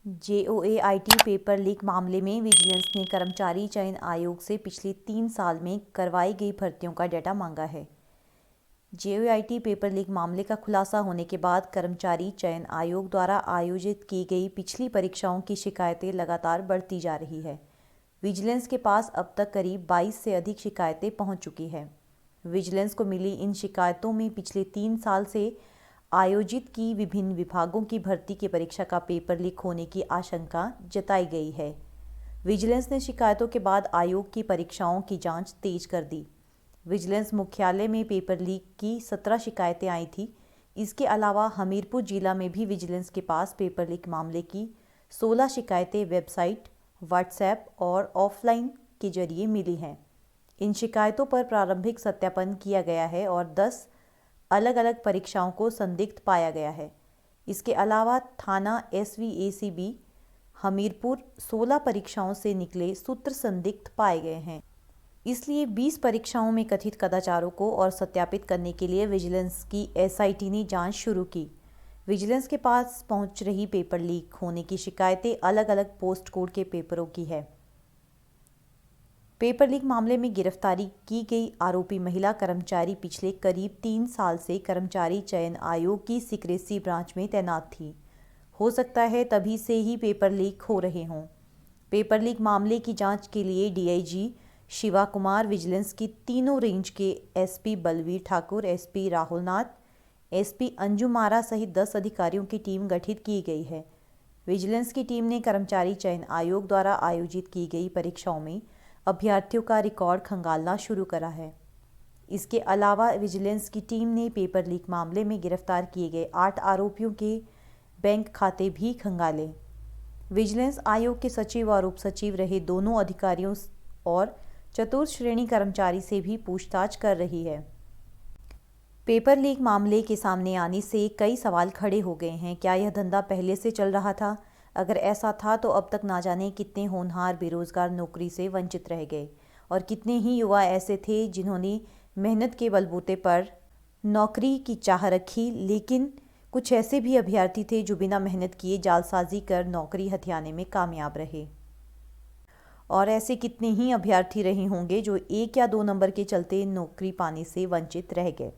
जेओएआईटी paper leak मामले में vigilance ने कर्मचारी चयन आयोग से पिछले 3 साल में करवाई गई भर्तियों का डेटा मांगा है। जेओएआईटी पेपर लीक मामले का खुलासा होने के बाद कर्मचारी चयन आयोग द्वारा आयोजित की गई पिछली परीक्षाओं की शिकायतें लगातार बढ़ती जा रही है। विजिलेंस के पास अब तक करीब 22 से अधिक शिकायतें पहुंच चुकी हैं। विजिलेंस को मिली इन शिकायतों में पिछले 3 साल से आयोजित की विभिन्न विभागों की भर्ती की परीक्षा का पेपर लीक होने की आशंका जताई गई है। विजिलेंस ने शिकायतों के बाद आयोग की परीक्षाओं की जांच तेज कर दी। विजिलेंस मुख्यालय में पेपर लीक की 17 शिकायतें आई थी। इसके अलावा हमीरपुर जिला में भी विजिलेंस के पास पेपर लीक मामले की 16 शिकायतें वेबसाइट, व्हाट्सएप और ऑफलाइन के जरिए मिली हैं। इन शिकायतों पर प्रारंभिक सत्यापन किया गया है और 10 अलग अलग परीक्षाओं को संदिग्ध पाया गया है। इसके अलावा थाना SVACB हमीरपुर 16 परीक्षाओं से निकले सूत्र संदिग्ध पाए गए हैं। इसलिए 20 परीक्षाओं में कथित कदाचारों को और सत्यापित करने के लिए विजिलेंस की SIT ने जांच शुरू की। विजिलेंस के पास पहुंच रही पेपर लीक होने की शिकायतें अलग अलग पोस्ट कोड के पेपरों की है। पेपर लीक मामले में गिरफ्तारी की गई आरोपी महिला कर्मचारी पिछले करीब 3 साल से कर्मचारी चयन आयोग की सीक्रेसी ब्रांच में तैनात थी। हो सकता है तभी से ही पेपर लीक हो रहे हों। पेपर लीक मामले की जांच के लिए DIG शिवा कुमार, विजिलेंस की तीनों रेंज के SP बलवीर ठाकुर, SP राहुल नाथ, SP अंजुम आरा सहित 10 अधिकारियों की टीम गठित की गई है। विजिलेंस की टीम ने कर्मचारी चयन आयोग द्वारा आयोजित की गई परीक्षाओं में अभ्यर्थियों का रिकॉर्ड खंगालना शुरू करा है। इसके अलावा विजिलेंस की टीम ने पेपर लीक मामले में गिरफ्तार किए गए 8 आरोपियों के बैंक खाते भी खंगाले। विजिलेंस आयोग के सचिव और उप सचिव रहे दोनों अधिकारियों और चतुर्थ श्रेणी कर्मचारी से भी पूछताछ कर रही है। पेपर लीक मामले के सामने आने से कई सवाल खड़े हो गए हैं। क्या यह धंधा पहले से चल रहा था? अगर ऐसा था तो अब तक ना जाने कितने होनहार बेरोजगार नौकरी से वंचित रह गए और कितने ही युवा ऐसे थे जिन्होंने मेहनत के बलबूते पर नौकरी की चाह रखी, लेकिन कुछ ऐसे भी अभ्यर्थी थे जो बिना मेहनत किए जालसाजी कर नौकरी हथियाने में कामयाब रहे। और ऐसे कितने ही अभ्यर्थी रहे होंगे जो 1 या 2 नंबर के चलते नौकरी पाने से वंचित रह गए।